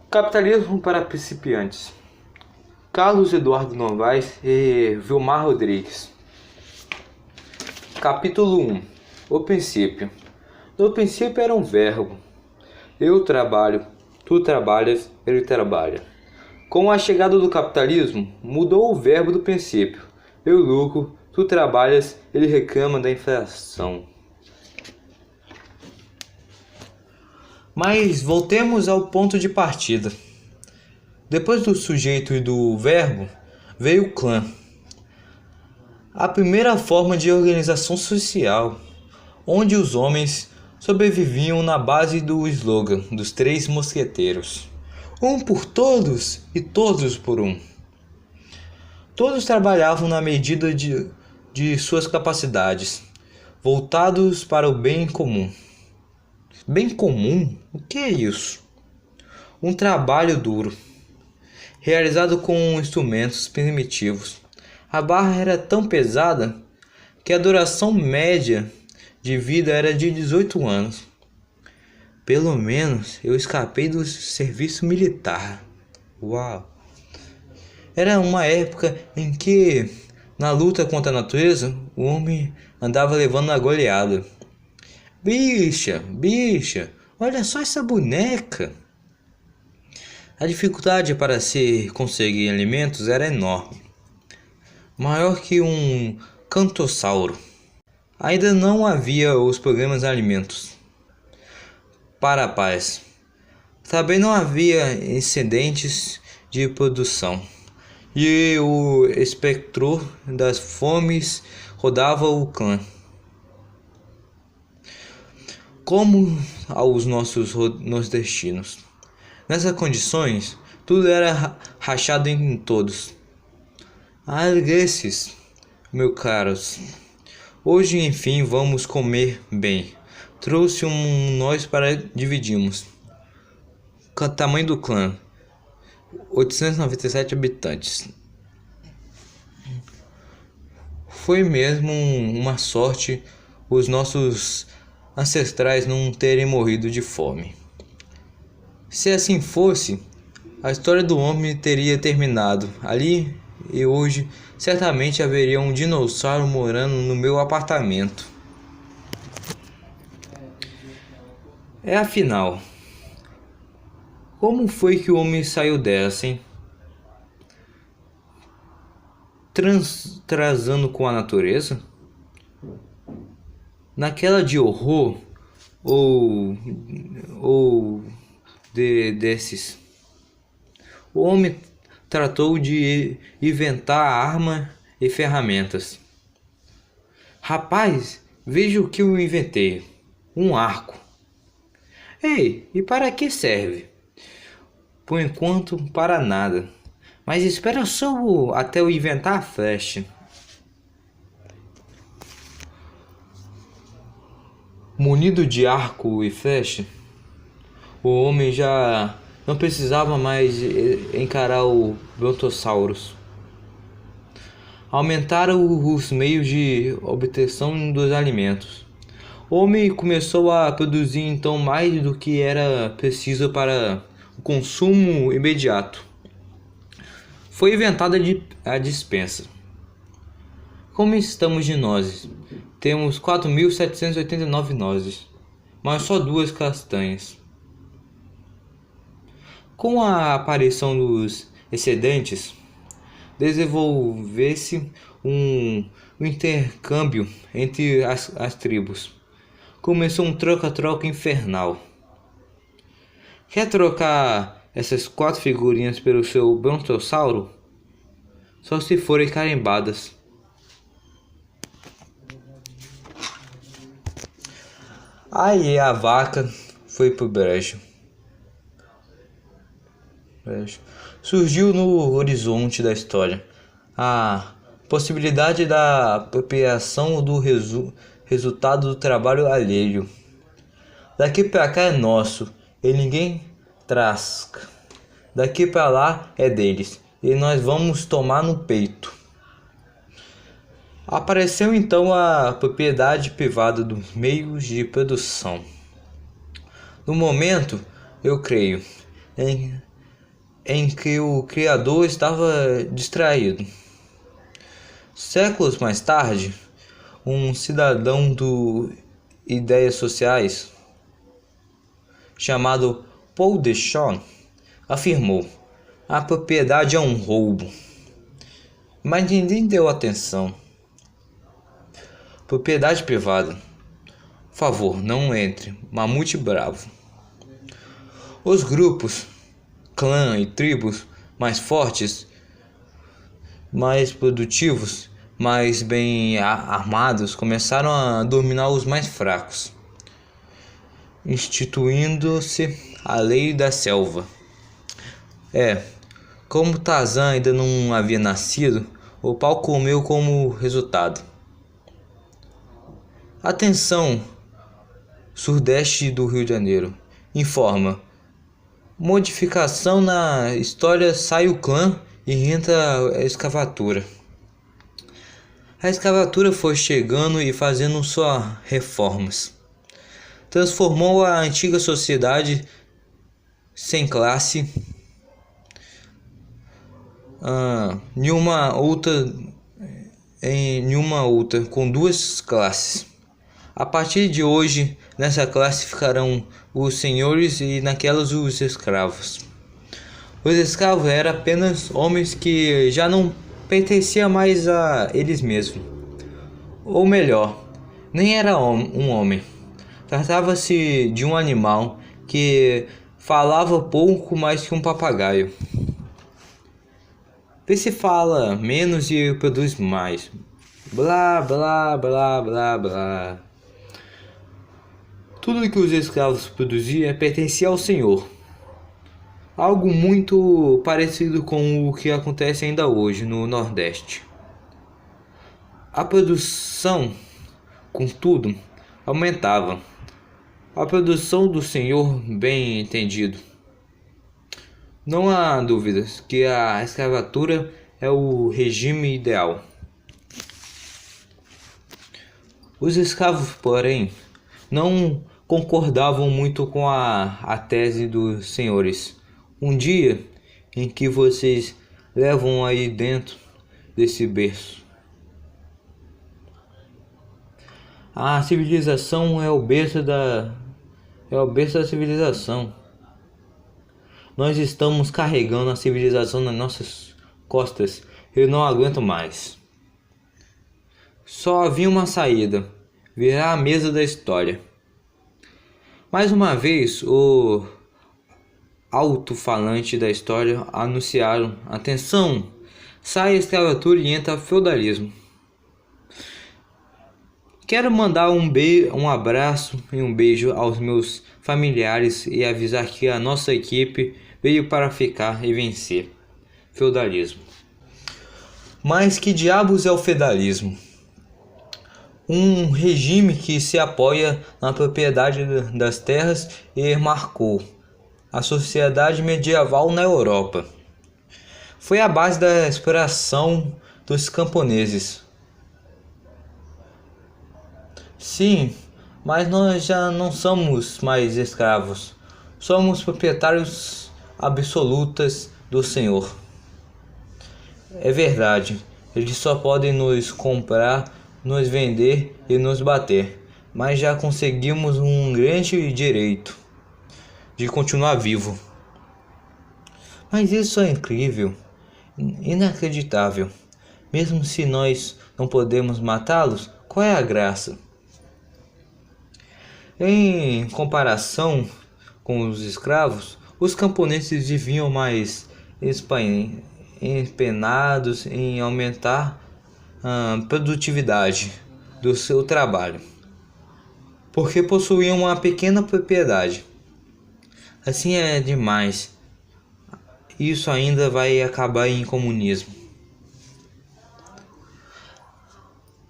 Capitalismo para principiantes. Carlos Eduardo Novaes e Vilmar Rodrigues. Capítulo 1. O princípio. No princípio era um verbo. Eu trabalho, tu trabalhas, ele trabalha. Com a chegada do capitalismo, mudou o verbo do princípio. Eu lucro, tu trabalhas, ele reclama da inflação. Mas voltemos ao ponto de partida. Depois do sujeito e do verbo, veio o clã. A primeira forma de organização social, onde os homens sobreviviam na base do slogan dos 3 mosqueteiros. Um por todos e todos por um. Todos trabalhavam na medida de suas capacidades, voltados para o bem comum. Bem comum? O que é isso? Um trabalho duro, realizado com instrumentos primitivos. A barra era tão pesada que a duração média de vida era de 18 anos. Pelo menos eu escapei do serviço militar. Uau! Era uma época em que, na luta contra a natureza, o homem andava levando a goleada. Bicha, olha só essa boneca! A dificuldade para se conseguir alimentos era enorme. Maior que um cantossauro. Ainda não havia os programas de alimentos para a paz. Também não havia excedentes de produção. E o espectro das fomes rodava o clã. Como aos nossos nordestinos. Nessas condições, tudo era rachado em todos. Alegre-se, meus caros. Hoje, enfim, vamos comer bem. Trouxe nós para dividirmos. O tamanho do clã: 897 habitantes. Foi mesmo uma sorte os nossos ancestrais não terem morrido de fome. Se assim fosse, a história do homem teria terminado ali e hoje certamente haveria um dinossauro morando no meu apartamento. Afinal, como foi que o homem saiu dessa, hein? Transando com a natureza? Naquela de horror ou desses. O homem tratou de inventar arma e ferramentas. Rapaz, veja o que eu inventei. Um arco. Ei, e para que serve? Por enquanto, para nada. Mas espera só até eu inventar a flecha. Munido de arco e flecha, o homem já não precisava mais encarar o Brontossauros. Aumentaram os meios de obtenção dos alimentos. O homem começou a produzir então mais do que era preciso para o consumo imediato. Foi inventada a despensa. Como estamos de nozes? Temos 4.789 nozes, mas só 2 castanhas. Com a aparição dos excedentes, desenvolveu-se um intercâmbio entre as tribos. Começou um troca-troca infernal. Quer trocar essas 4 figurinhas pelo seu brontossauro? Só se forem carimbadas. Aí a vaca foi pro brejo. Surgiu no horizonte da história a possibilidade da apropriação do resultado do trabalho alheio. Daqui para cá é nosso e ninguém trasca. Daqui para lá é deles e nós vamos tomar no peito. Apareceu então a propriedade privada dos meios de produção. No momento, eu creio, em que o criador estava distraído. Séculos mais tarde, um cidadão do Ideias Sociais, chamado Paul Deschamps, afirmou: a propriedade é um roubo. Mas ninguém deu atenção. Propriedade privada. Por favor, não entre. Mamute bravo. Os grupos, clã e tribos mais fortes, mais produtivos, mais bem armados começaram a dominar os mais fracos, instituindo-se a lei da selva. Como Tarzan ainda não havia nascido, o pau comeu como resultado. Atenção, Sudeste do Rio de Janeiro, informa. Modificação na história, sai o clã e entra a escravatura. A escravatura foi chegando e fazendo suas reformas. Transformou a antiga sociedade sem classe em uma outra com duas classes. A partir de hoje, nessa classe ficarão os senhores e naquelas os escravos. Os escravos eram apenas homens que já não pertenciam mais a eles mesmos. Ou melhor, nem era um homem. Tratava-se de um animal que falava pouco mais que um papagaio. Vê se fala menos e produz mais. Blá, blá, blá, blá, blá. Tudo que os escravos produziam pertencia ao senhor. Algo muito parecido com o que acontece ainda hoje no Nordeste. A produção, contudo, aumentava. A produção do senhor, bem entendido. Não há dúvidas que a escravatura é o regime ideal. Os escravos, porém, não concordavam muito com a tese dos senhores. Um dia em que vocês levam aí dentro desse berço. A civilização é o berço da civilização. Nós estamos carregando a civilização nas nossas costas. Eu não aguento mais. Só havia uma saída: virar a mesa da história. Mais uma vez, o alto-falante da história anunciaram: atenção, sai a escravatura e entra o feudalismo. Quero mandar um abraço e um beijo aos meus familiares e avisar que a nossa equipe veio para ficar e vencer. Feudalismo. Mas que diabos é o feudalismo? Um regime que se apoia na propriedade das terras e marcou a sociedade medieval na Europa. Foi a base da exploração dos camponeses. Sim, mas nós já não somos mais escravos. Somos proprietários absolutos do Senhor. É verdade, eles só podem nos comprar, nos vender e nos bater, mas já conseguimos um grande direito de continuar vivo. Mas isso é incrível, inacreditável. Mesmo se nós não podemos matá-los, qual é a graça? Em comparação com os escravos, os camponeses viviam mais empenados em aumentar a produtividade do seu trabalho, porque possuíam uma pequena propriedade. Assim é demais. Isso ainda vai acabar em comunismo.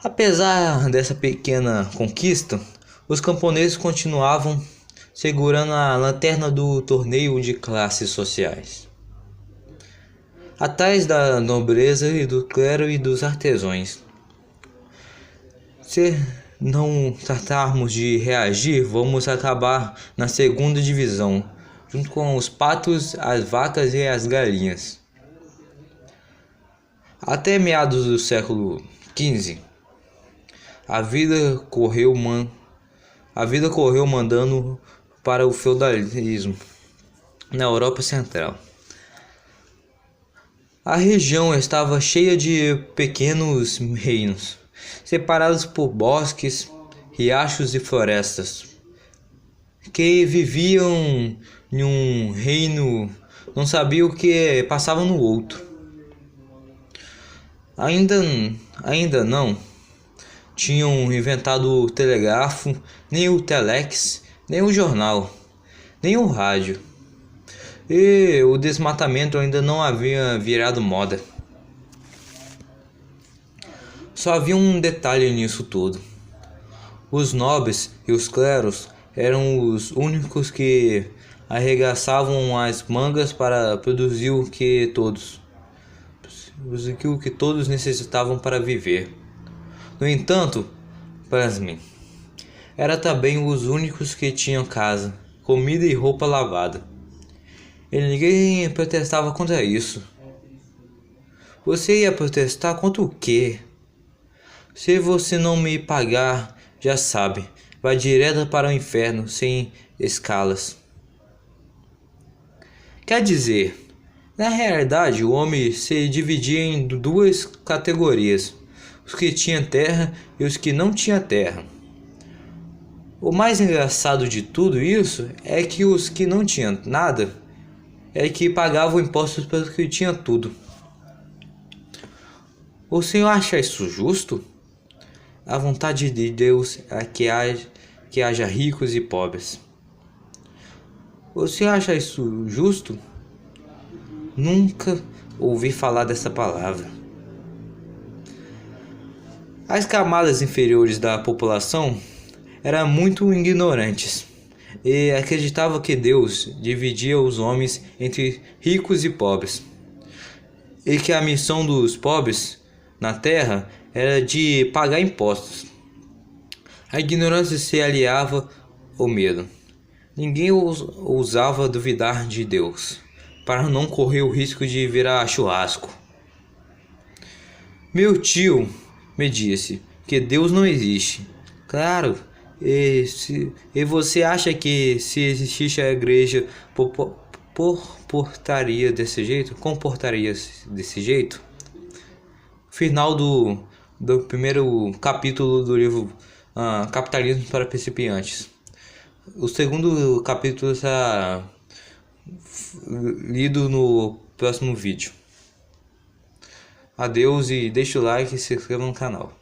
Apesar dessa pequena conquista, os camponeses continuavam segurando a lanterna do torneio de classes sociais, atrás da nobreza e do clero e dos artesãos. Se não tratarmos de reagir, vamos acabar na segunda divisão, junto com os patos, as vacas e as galinhas. Até meados do século XV, a vida correu mandando para o feudalismo na Europa Central. A região estava cheia de pequenos reinos, separados por bosques, riachos e florestas, que viviam em um reino, não sabiam o que passava no outro. Ainda não tinham inventado o telégrafo, nem o telex, nem o jornal, nem o rádio. E o desmatamento ainda não havia virado moda. Só havia um detalhe nisso tudo. Os nobres e os clérigos eram os únicos que arregaçavam as mangas para produzir o que todos necessitavam para viver. No entanto, pasmem, eram também os únicos que tinham casa, comida e roupa lavada. E ninguém protestava contra isso. Você ia protestar contra o quê? Se você não me pagar, já sabe, vai direto para o inferno sem escalas. Quer dizer, na realidade, o homem se dividia em duas categorias: os que tinham terra e os que não tinham terra. O mais engraçado de tudo isso é que os que não tinham nada é que pagavam impostos pelos que tinham tudo. O senhor acha isso justo? A vontade de Deus é que haja ricos e pobres. O senhor acha isso justo? Nunca ouvi falar dessa palavra. As camadas inferiores da população eram muito ignorantes e acreditavam que Deus dividia os homens entre ricos e pobres, e que a missão dos pobres na terra era de pagar impostos. A ignorância se aliava ao medo. Ninguém ousava duvidar de Deus, para não correr o risco de virar churrasco. Meu tio me disse que Deus não existe. Claro, e você acha que se existisse a igreja comportaria desse jeito? Final do primeiro capítulo do livro Capitalismo para Principiantes. O segundo capítulo será lido no próximo vídeo. Adeus e deixe o like e se inscreva no canal.